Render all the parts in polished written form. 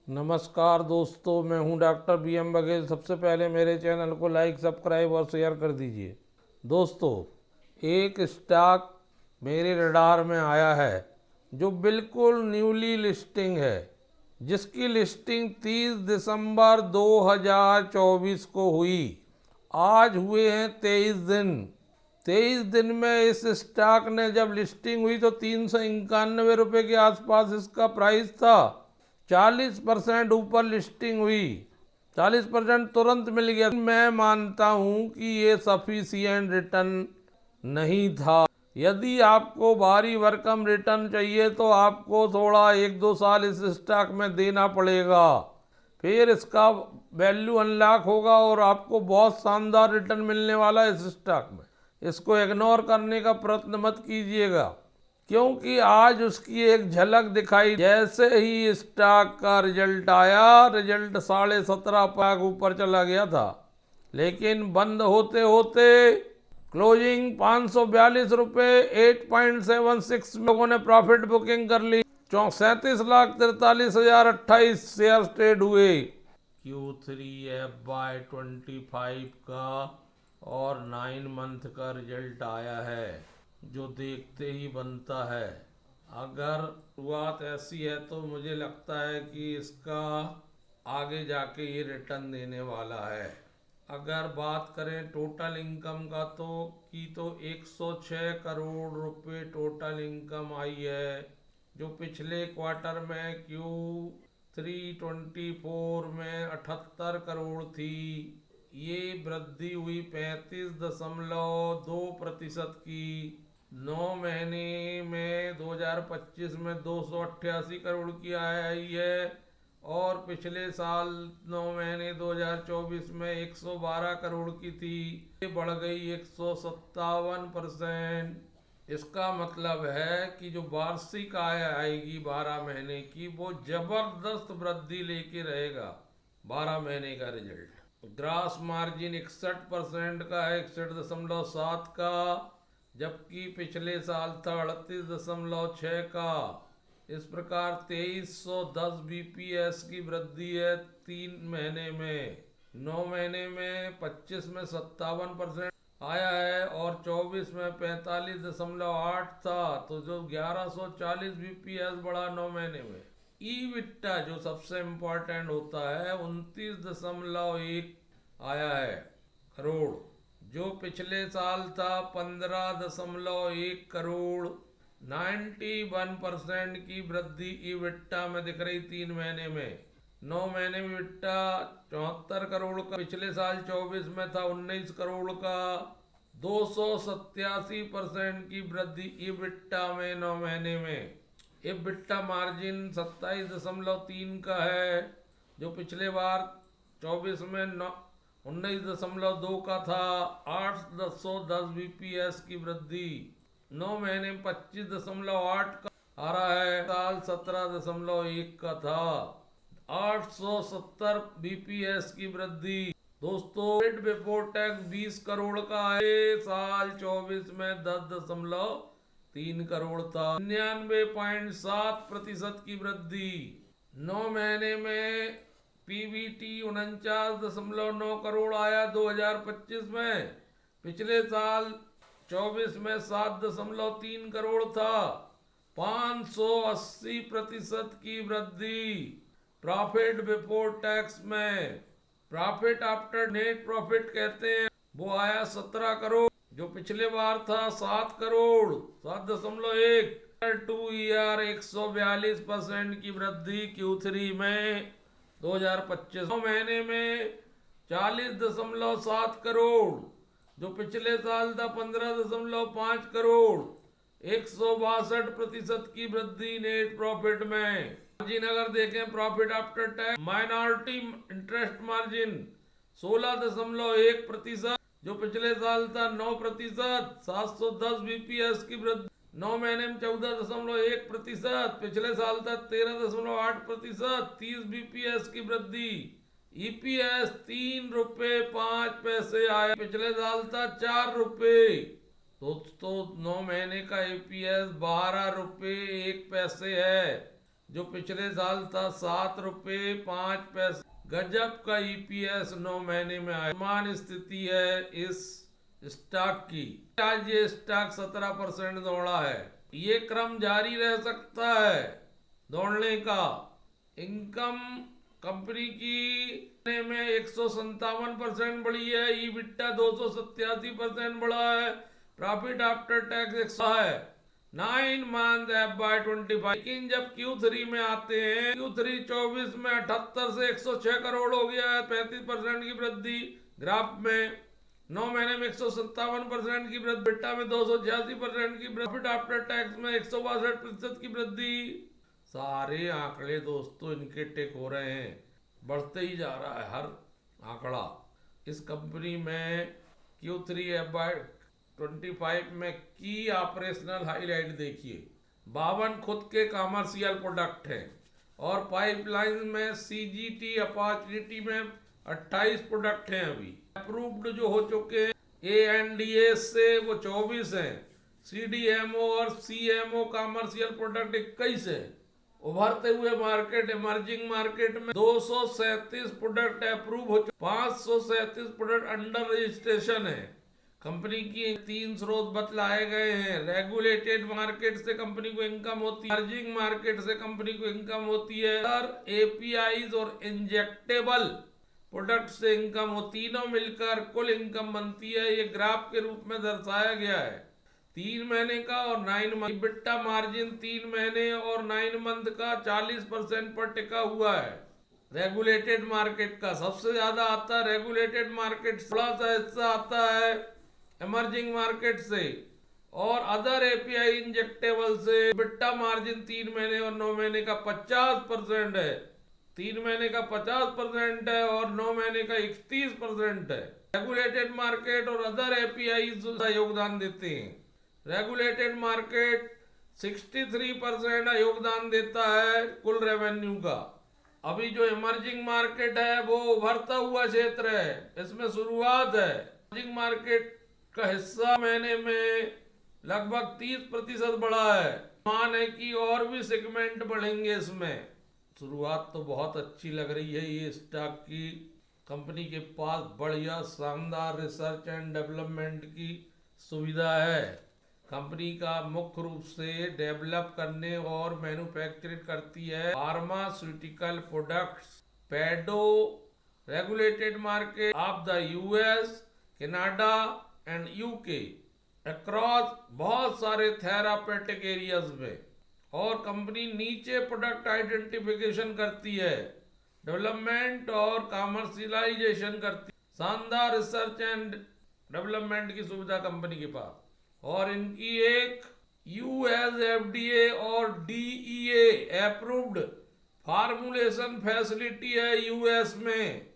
नमस्कार दोस्तों, मैं हूं डॉक्टर BM बघेल। सबसे पहले मेरे चैनल को लाइक, सब्सक्राइब और शेयर कर दीजिए। दोस्तों, एक स्टॉक मेरे रडार में आया है जो बिल्कुल न्यूली लिस्टिंग है, जिसकी लिस्टिंग 30 दिसंबर 2024 को हुई। आज हुए हैं 23 दिन। 23 दिन में इस स्टॉक ने जब लिस्टिंग हुई तो 391 रुपये के आसपास इसका प्राइस था। 40% ऊपर लिस्टिंग हुई, 40% तुरंत मिल गया। मैं मानता हूं कि ये सफिशिएंट रिटर्न नहीं था। यदि आपको भारी भरकम रिटर्न चाहिए तो आपको थोड़ा 1-2 साल इस स्टॉक में देना पड़ेगा, फिर इसका वैल्यू अनलॉक होगा और आपको बहुत शानदार रिटर्न मिलने वाला है इस स्टॉक में। इसको इग्नोर करने का प्रयत्न मत कीजिएगा, क्योंकि आज उसकी एक झलक दिखाई। जैसे ही स्टॉक का रिजल्ट आया, रिजल्ट 17.5 ऊपर चला गया था, लेकिन बंद होते होते क्लोजिंग 542 रुपये 8.76 लोगों ने प्रॉफिट बुकिंग कर ली। 37,43,028 शेयर ट्रेड हुए। Q3 FY25 का और 9 मंथ का रिजल्ट आया है, जो देखते ही बनता है। अगर शुरुआत ऐसी है तो मुझे लगता है कि इसका आगे जाके ये रिटर्न देने वाला है। अगर बात करें टोटल इनकम का तो 106 करोड़ रुपए टोटल इनकम आई है, जो पिछले क्वार्टर में Q3 24 में 78 करोड़ थी। ये वृद्धि हुई 35.2% की। 9 महीने में 2025 में 288 करोड़ की आई है, और पिछले साल 9 महीने 2024 में 112 करोड़ की थी। ये बढ़ गई 157%। इसका मतलब है कि जो वार्षिक आय आएगी 12 महीने की, वो जबरदस्त वृद्धि लेके रहेगा। 12 महीने का रिजल्ट। ग्रॉस मार्जिन 61% का है, 61.7 का, जबकि पिछले साल था 38.6 का। इस प्रकार 2310 BPS की वृद्धि है 3 महीने में। 9 महीने में 25 में 57% आया है, और 24 में 45.8 था, तो जो 1140 BPS बढ़ा 9 महीने में। ईबिटा जो सबसे इम्पोर्टेंट होता है 29.1 आया है करोड़, जो पिछले साल था 15.1 करोड़। 91% की वृद्धि ईबिटा में दिख रही 3 महीने में। 9 महीने में ईबिटा 74 करोड़ का, पिछले साल 24 में था 19 करोड़ का। 287% की वृद्धि ईबिटा में 9 महीने में। ईबिटा मार्जिन 27.3 का है, जो पिछले बार 24 में 19.2 का था। 810 BPS की वृद्धि। 9 महीने में 25.8 का आ रहा है, साल 17.1 का था। 870 BPS की वृद्धि। दोस्तों, प्रॉफिट बिफोर टैक्स 20 करोड़ का है, साल 24 में 10.3 करोड़ था। 99.7% की वृद्धि। 9 महीने में PBT 49.9 करोड़ आया 2025 में। पिछले साल 24 में 7.3 करोड़ था। 580% की वृद्धि। प्रॉफिट बिफोर टैक्स में, प्रॉफिट आफ्टर नेट प्रॉफिट कहते हैं, वो आया 17 करोड़, जो पिछले बार था 7 करोड़ 7.1। 2 ईयर 142% की वृद्धि Q3 में 2025। 9 महीने में 40.7 करोड़, जो पिछले साल था 15.5 करोड़। 162% की वृद्धि नेट प्रॉफिट में। मार्जिन अगर देखें, profit after tax minority interest margin 16.1%, जो पिछले साल था 9%। 710 BPS की वृद्धि। 9 महीने में 14.1%, पिछले साल था 13.8%। 30 BPS की वृद्धि। EPS 3 रुपये 5 पैसे आया, पिछले साल था 4 रुपये। दोस्तों, 9 महीने का EPS 12 रुपये 1 पैसे है, जो पिछले साल था 7 रुपये 5 पैसे। गजब का ईपीएस 9 महीने में आया। समान स्थिति है इस स्टॉक की। आज ये स्टॉक 17% दौड़ा है। ये क्रम जारी रह सकता है दौड़ने का। इनकम कंपनी की में 157% बढ़ी है। ईबिटा 287% बढ़ा है। प्रॉफिट आफ्टर टैक्स है 9 मंथ FY25। लेकिन जब Q3 में आते हैं, Q3 24 में 78 से 106 करोड़ हो गया है, 35% की वृद्धि। ग्राफ में 9 महीने में 157% की वृद्धि। बिट्टा में 286% की वृद्धि। प्रॉफिट आफ्टर टैक्स में 162% की वृद्धि। सारे आंकड़े दोस्तों इनके टिक हो रहे हैं, बढ़ते ही जा रहा है हर आंकड़ा। इस कंपनी में Q3 FY25 में की ऑपरेशनल हाईलाइट देखिए। 52 खुद के कॉमर्शियल प्रोडक्ट हैं और पाइपलाइन में CGT अपॉर्चुनिटी में 28 प्रोडक्ट हैं अभी अप्रूव्ड जो हो चुके हैं। ANDA से वो 24 हैं। CDMO और CMO कॉमर्शियल प्रोडक्ट 21 है। उभरते हुए मार्केट इमर्जिंग मार्केट में 237 प्रोडक्ट अप्रूव हो चुके, 537 प्रोडक्ट अंडर रजिस्ट्रेशन है। कंपनी की 3 स्रोत बतलाए गए हैं। रेगुलेटेड मार्केट से कंपनी को इनकम होती है, इमर्जिंग मार्केट से कंपनी को इनकम होती है, और APIs और इंजेक्टेबल प्रोडक्ट से इनकम हो। तीनों मिलकर कुल इनकम बनती है। ये ग्राफ के रूप में दर्शाया गया है 3 महीने का और 9 मंथ। EBITDA मार्जिन 3 महीने और 9 मंथ का 40% पर टिका हुआ है। रेगुलेटेड मार्केट का सबसे ज्यादा आता है रेगुलेटेड मार्केट, थोड़ा सा हिस्सा आता है इमर्जिंग मार्केट से और अदर API इंजेक्टेबल से। EBITDA मार्जिन 3 महीने और 9 महीने का 50% है। 3 महीने का 50% है और 9 महीने का 31% है। रेगुलेटेड मार्केट और अदर API योगदान देते हैं। रेगुलेटेड मार्केट 63% योगदान देता है कुल रेवेन्यू का। अभी जो इमर्जिंग मार्केट है वो उभरता हुआ क्षेत्र है, इसमें शुरुआत है। इमर्जिंग मार्केट का हिस्सा महीने में लगभग 30% बढ़ा है। मान है कि और भी सेगमेंट बढ़ेंगे इसमें। शुरुआत तो बहुत अच्छी लग रही है ये स्टॉक की। कंपनी के पास बढ़िया शानदार रिसर्च एंड डेवलपमेंट की सुविधा है। कंपनी का मुख्य रूप से डेवलप करने और मैन्युफैक्चरिंग करती है फार्मास्यूटिकल प्रोडक्ट्स। पैडो regulated market of the US, Canada and UK across बहुत सारे थेरापेटिक एरियाज में। और कंपनी नीचे प्रोडक्ट आइडेंटिफिकेशन करती है, डेवलपमेंट और कॉमर्शियलाइजेशन करती है। शानदार रिसर्च एंड डेवलपमेंट की सुविधा कंपनी के पास। और इनकी एक US FDA और DEA अप्रूव्ड फार्मूलेशन फैसिलिटी है US में।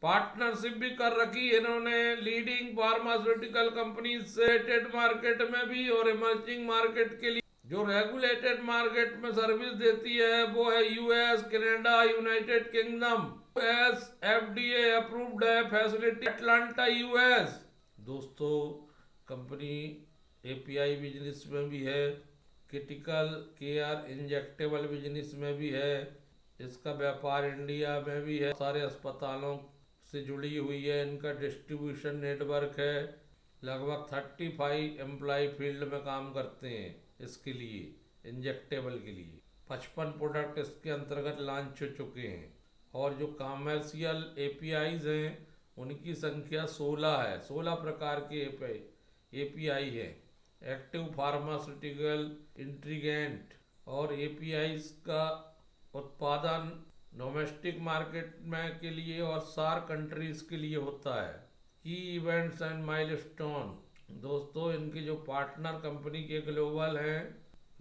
पार्टनरशिप भी कर रखी इन्होंने लीडिंग फार्मास्यूटिकल कंपनी से रेगुलेटेड मार्केट में भी और इमर्जिंग मार्केट के लिए। जो रेगुलेटेड मार्केट में सर्विस देती है वो है US, Canada, United kingdom. US FDA approved है फैसिलिटी अटलांटा US। दोस्तों कंपनी API बिजनेस में भी है, क्रिटिकल केयर इंजेक्टेबल बिजनेस में भी है। इसका व्यापार इंडिया में भी है, सारे अस्पतालों से जुड़ी हुई है। इनका डिस्ट्रीब्यूशन नेटवर्क है। लगभग 35 एम्प्लॉय फील्ड में काम करते हैं इसके लिए इंजेक्टेबल के लिए। 55 प्रोडक्ट इसके अंतर्गत लॉन्च हो चुके हैं और जो कॉमर्शियल APIs हैं उनकी संख्या 16 है। 16 प्रकार के API है। एक्टिव फार्मास्यूटिकल इंट्रीगेंट और APIs का उत्पादन डोमेस्टिक मार्केट में के लिए और सार कंट्रीज के लिए होता है। की इवेंट्स एंड माइलस्टोन। दोस्तों इनके जो पार्टनर कंपनी के ग्लोबल हैं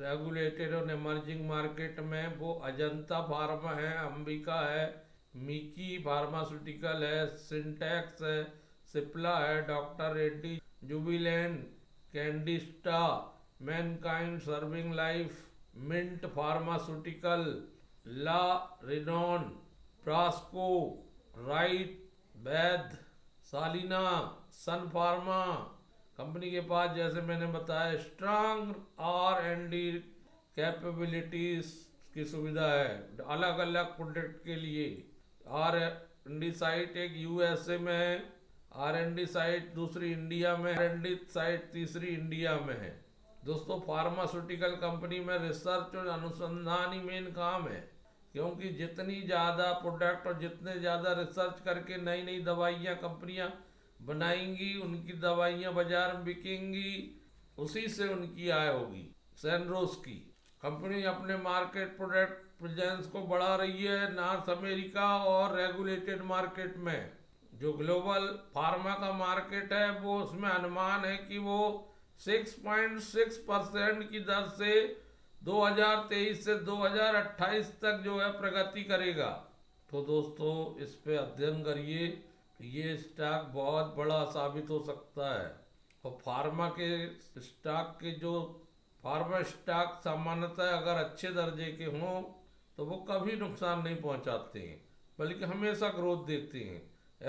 रेगुलेटेड और इमर्जिंग मार्केट में वो अजंता फार्मा है, अंबिका है, मिकी फार्मास्यूटिकल है, सिंटैक्स है, सिप्ला है, डॉक्टर रेड्डी, जुबिलेंट, कैंडिस्टा, Mankind serving life, mint pharmaceutical, ला रिनॉन, प्रास्को, राइट, वैद, सालिना, सन फार्मा। कंपनी के पास जैसे मैंने बताया स्ट्रांग R&D कैपेबिलिटीज, की सुविधा है अलग अलग प्रोडक्ट के लिए। R&D साइट एक USA में है, R&D साइट दूसरी इंडिया में, R&D साइट तीसरी इंडिया में है। दोस्तों फार्मास्यूटिकल कंपनी में रिसर्च और अनुसंधान ही मेन काम है, क्योंकि जितनी ज़्यादा प्रोडक्ट और जितने ज़्यादा रिसर्च करके नई नई दवाइयाँ कंपनियाँ बनाएंगी, उनकी दवाइयाँ बाजार में बिकेंगी, उसी से उनकी आय होगी। सैनरोज की कंपनी अपने मार्केट प्रोडक्ट प्रेजेंस को बढ़ा रही है नॉर्थ अमेरिका और रेगुलेटेड मार्केट में। जो ग्लोबल फार्मा का मार्केट है वो उसमें अनुमान है कि वो 6.6% की दर से 2023 से 2028 तक जो है प्रगति करेगा। तो दोस्तों इस पे अध्ययन करिए, ये स्टॉक बहुत बड़ा साबित हो सकता है। और फार्मा के स्टॉक के जो फार्मा स्टॉक सामान्यतः अगर अच्छे दर्जे के हों तो वो कभी नुकसान नहीं पहुंचाते हैं, बल्कि हमेशा ग्रोथ देते हैं।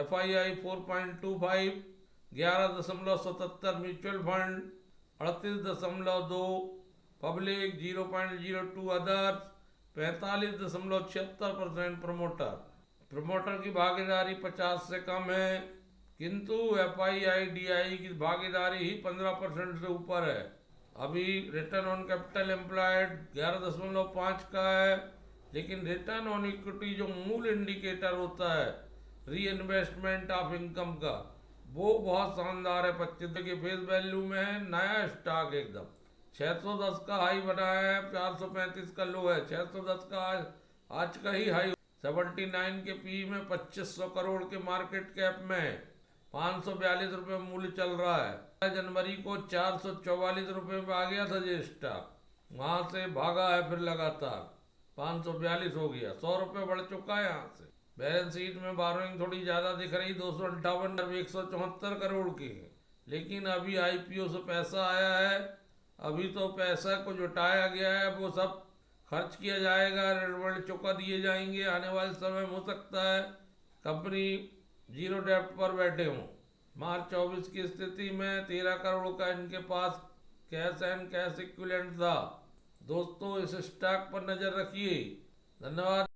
FII 4.25, 11.77 mutual fund, 38.2 public, 0.02 others, 45.76% promoter की भागीदारी 50 से कम है, किंतु FII-DI की भागीदारी ही 15% से ऊपर है। अभी रिटर्न ऑन कैपिटल एम्प्लॉयड 11.5 का है, लेकिन रिटर्न ऑन इक्विटी जो मूल इंडिकेटर होता है री इन्वेस्टमेंट ऑफ इनकम का, वो बहुत शानदार है। 25 के फेस वैल्यू में है, नया स्टॉक एकदम 610 का हाई बनाया है, 435 का लो है, 610 का आज का ही हाई, 79 के पी में 2500 करोड़ के मार्केट कैप में 542 रुपये मूल्य चल रहा है। जनवरी को 444 रुपये में आ गया था ये स्टॉक, वहां से भागा है, फिर लगातार 542 हो गया, 100 रुपये बढ़ चुका है यहाँ से। बैलेंस शीट में बारोइंग थोड़ी ज़्यादा दिख रही, 258 174 करोड़ की, लेकिन अभी IPO से पैसा आया है, अभी तो पैसा को जुटाया गया है, वो सब खर्च किया जाएगा, रेट चुका दिए जाएंगे। आने वाले समय में हो सकता है कंपनी जीरो डेप्ट पर बैठे हों। मार्च 24 की स्थिति में 13 करोड़ का इनके पास कैश एंड कैश इक्विवेलेंट था। दोस्तों इस स्टॉक पर नज़र रखिए। धन्यवाद।